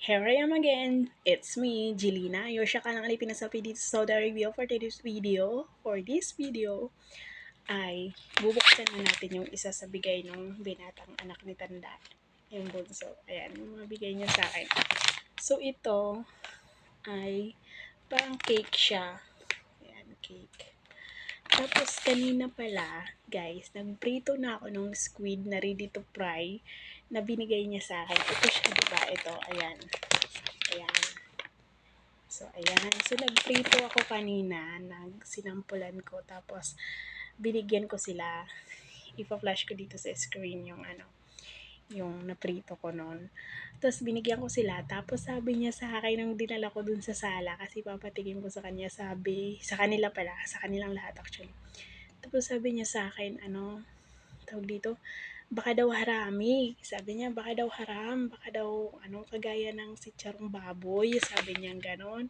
Here I am again. It's me, Jelina, your siya ka ng Alipin sa dito sa Saudi Arabia for this video. For this video, ay bubuksan na natin yung isa sa bigay ng binatang anak ni Tanda. Yung bunso. Ayan, yung mga bigay niya sa akin. So, ito ay parang cake siya. Ayan, cake. Tapos, kanina pala, guys, nagprito na ako ng squid na ready to fry na binigay niya sa akin. Ito siya, diba? Ito, ayan. Ayan. So, ayan. So, nagprito ako kanina. Sinampulan ko. Tapos, binigyan ko sila. Ipa-flash ko dito sa screen yung naprito ko noon. Tapos, binigyan ko sila. Tapos, sabi niya sa akin nang dinala ko dun sa sala. Kasi papatigin ko sa kanya. Sabi, sa kanila pala. Sa kanilang lahat actually. Tapos, sabi niya sa akin, tawag dito, baka daw harami. Sabi niya, baka daw haram, baka daw, kagaya ng sitsarong baboy. Sabi niya ganon.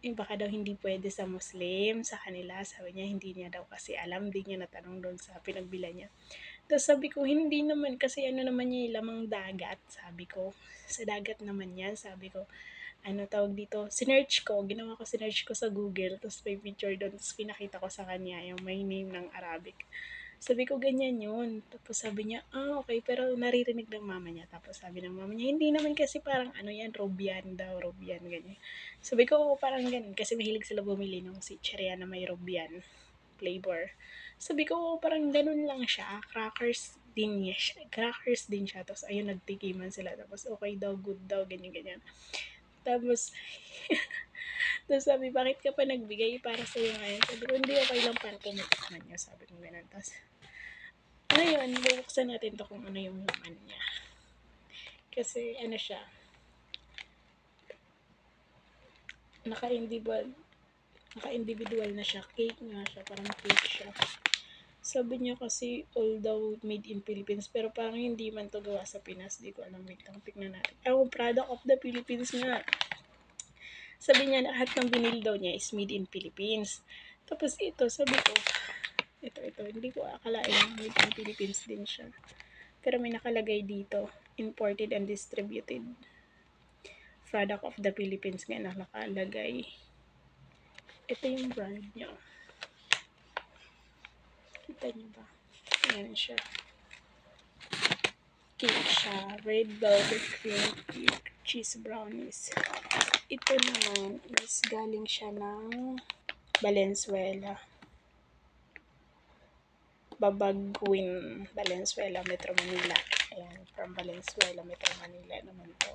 Baka daw hindi pwede sa Muslim, sa kanila. Sabi niya, hindi niya daw kasi alam. Hindi niya natanong doon sa pinagbila niya. Tapos sabi ko, hindi naman kasi naman niya lamang dagat. Sabi ko, sa dagat naman yan. Sabi ko, tawag dito, ginawa ko sinearch ko sa Google, tapos may picture doon, tapos pinakita ko sa kanya yung may name ng Arabic. Sabi ko, ganyan yun. Tapos sabi niya, okay, pero naririnig ng mama niya. Tapos sabi ng mama niya, hindi naman kasi parang yan, Robian daw, Robian, ganyan. Sabi ko, parang ganun, kasi mahilig sila bumili ng chicheria na may Robian flavor. Sabi ko, parang ganun lang siya, crackers din siya. Tapos ayun, nagtikiman sila. Tapos okay daw, good daw, ganyan. Tapos, sabi, bakit ka pa nagbigay para sa'yo ngayon? Sabi ko, hindi okay lang para pumitikman niya. Sabi ko ganun. Tapos, ngayon, bubuksan natin to kung ano yung laman niya. Kasi, siya, naka-individual na siya. Cake nga siya, parang cake siya. Sabi niya kasi, although made in Philippines, pero parang hindi man to gawa sa Pinas. Di ko alam, wait lang, tignan natin. Product of the Philippines nga. Sabi niya, lahat ng binili daw niya is made in Philippines. Tapos ito, sabi ko, ito, hindi ko akalain made in Philippines din siya. Pero may nakalagay dito, imported and distributed. Product of the Philippines nga nakalagay. Ito yung brand niya. Kita niyo ba? Ayan siya. Cake siya. Red velvet cream cake. Cheese brownies. Ito naman is galing siya ng Valenzuela. Babagwin, Valenzuela, Metro Manila. Ayan, from Valenzuela, Metro Manila naman to.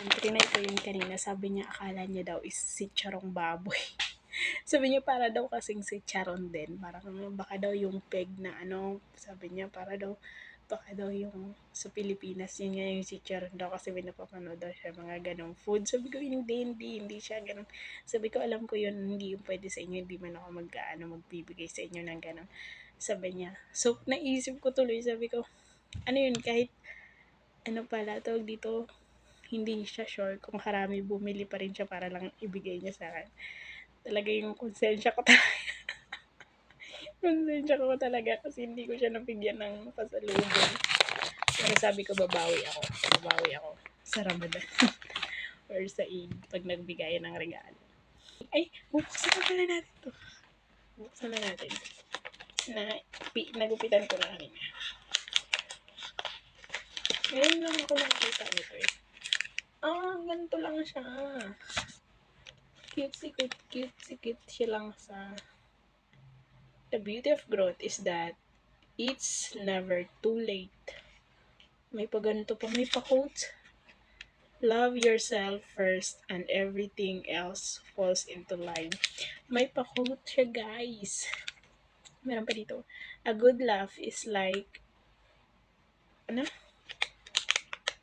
Ang trinay ko yun kanina, sabi niya akala niya daw is sitsarong baboy. Sabi niya para daw kasing sitsaron din. Parang baka daw yung peg na sabi niya baka daw yung sa Pilipinas yun nga yung sitsaron daw kasi pinapapanood daw siya mga ganong food. Sabi ko hindi siya ganun. Sabi ko alam ko yun, hindi yung pwede sa inyo, hindi man ako magbibigay sa inyo ng ganun. Sabi niya. So naisip ko tuloy, sabi ko yun, kahit pala tawag dito, hindi siya sure kung harami, bumili pa rin siya para lang ibigay niya sa akin. Talaga yung konsensya ko talaga. Konsensya ko talaga kasi hindi ko siya nabigyan ng pasalubong. Pero sabi ko, babawi ako sa Ramadan or sa Eid pag nagbigay ng regalo. Ay, buksan na pala natin to. Buksan na natin. Nagupitan ko na kanina. Ngayon lang ako nakita nito eh. Ganito lang siya. Cute siya lang sa... The beauty of growth is that it's never too late. May paganto pa, may pa-quote. Love yourself first and everything else falls into line. May pa-quote siya, guys. Meron pa dito. A good laugh is like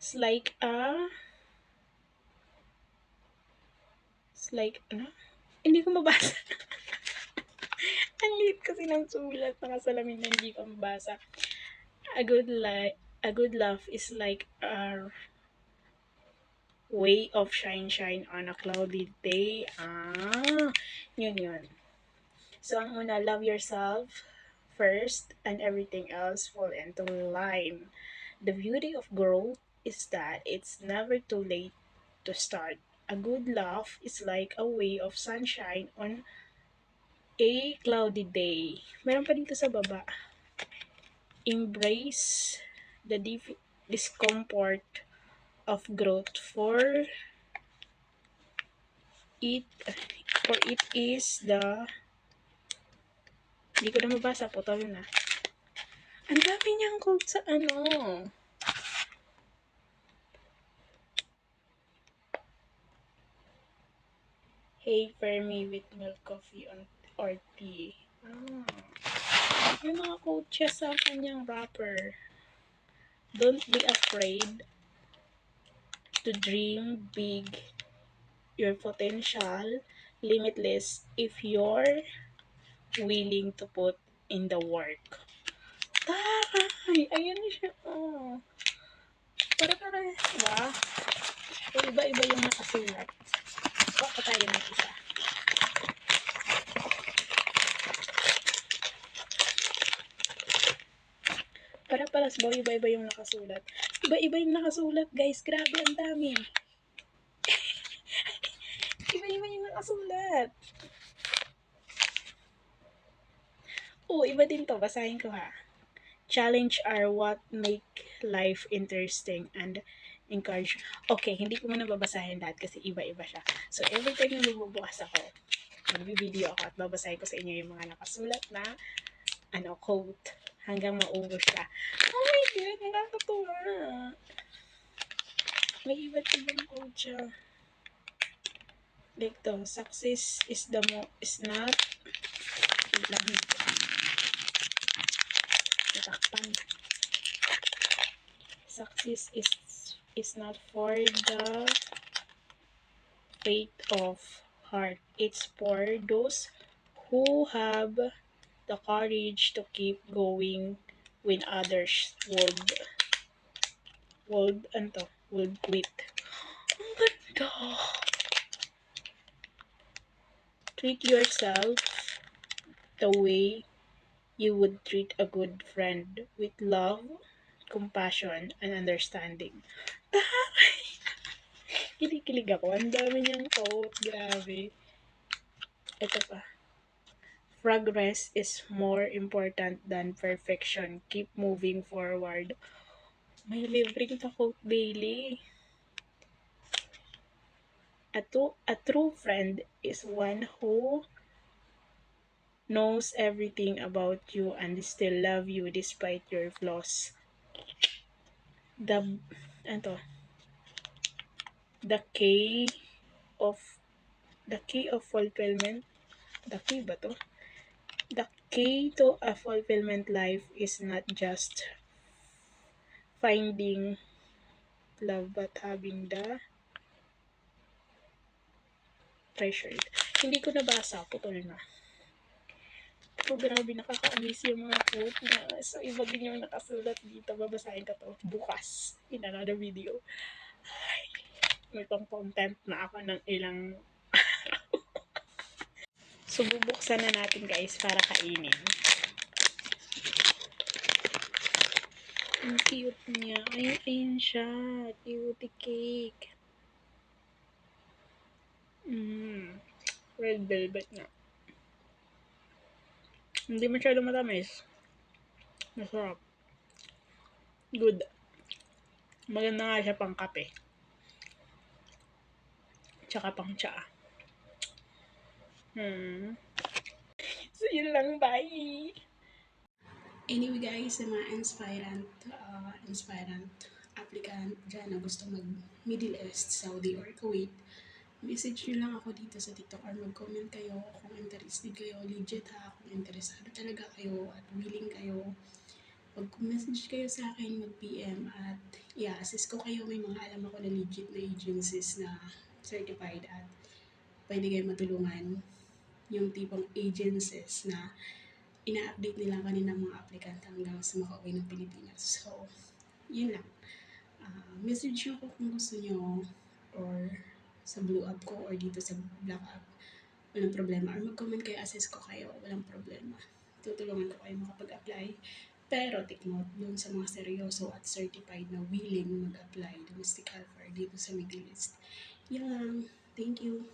It's like Hindi ko mabasa. Ang liit kasi ng sulat, nakasalamin na hindi ko mabasa. A good laugh is like a way of shine on a cloudy day. Yun. So, ang una, love yourself first and everything else fall into line. The beauty of growth is that it's never too late to start. A good laugh is like a way of sunshine on a cloudy day. Meron pa dito sa baba. Embrace the discomfort of growth it it is the hindi ko na mabasa, putol na. Ang dami niyang quote sa ano. Hey, Fermi with milk coffee or tea. May mga quote siya sa kanyang rapper. Don't be afraid to dream big. Your potential limitless if you're willing to put in the work. Taray! Ayan na siya. Oh. Para, diba? So, iba-iba yung nakasulat. Baka tayo ng isa. Para sa iba-iba yung nakasulat. Iba-iba yung nakasulat, guys. Grabe, ang dami. Iba-iba yung nakasulat. Oh, iba din to. Basahin ko ha. Challenge are what make life interesting and encourage. Okay, hindi ko muna babasahin lahat kasi iba-iba siya. So, every time na magbubukas ako, mag-video ako at babasahin ko sa inyo yung mga nakasulat na quote hanggang maubos siya. Oh my God, nakakatuwa. May iba't ibang quote siya. Like to, success is not lang natakpan. Success is not for the faint of heart. It's for those who have the courage to keep going when others would quit. Ang ganda! Treat yourself the way you would treat a good friend, with love, compassion, and understanding. Kinikilig ako. Ang dami niyang quote. Grabe. Ito pa. Progress is more important than perfection. Keep moving forward. May libreng pa quote daily. A true friend is one who knows everything about you and still love you despite your flaws. The ano, the key of fulfillment. The key ba to? The key to a fulfillment life is not just finding love but having the treasured. Hindi ko nabasa, putol na. So, grabe, nakakaamis yung mga quote na. So, iba din yung nakasulat dito. Babasahin ko to bukas in another video. Ay, may pang content na ako ng ilang so, bubuksan na natin guys para kainin. Ang cute niya. Ayun siya. Cutie cake. Red velvet nga. Hindi masyado matamis. Masarap. Good. Maganda nga siya pang kape. Tsaka pang tsaa. So, yun lang. Bye! Anyway guys, sa mga inspirant applicant dyan na gusto mag-Middle East, Saudi or Kuwait, message nyo lang ako dito sa TikTok or mag-comment kayo kung interested kayo, legit ha, kung interesado talaga kayo at willing kayo. Mag-message kayo sa akin, mag-PM at i-assist ko kayo. May mga alam ako na legit na agencies na certified at pwede kayo matulungan. Yung tipong agencies na ina-update nila kanina mga applicant hanggang sa makauwi ng Pilipinas. So, yun lang. Message nyo ko kung gusto nyo or sa Blue App ko or dito sa Black App. Walang problema. Or mag-comment kayo, assist ko kayo. Walang problema. Tutulungan ko kayo makapag-apply. Pero take note dun sa mga seryoso at certified na willing mag-apply domestic helper dito sa Middle East. Yan lang. Thank you.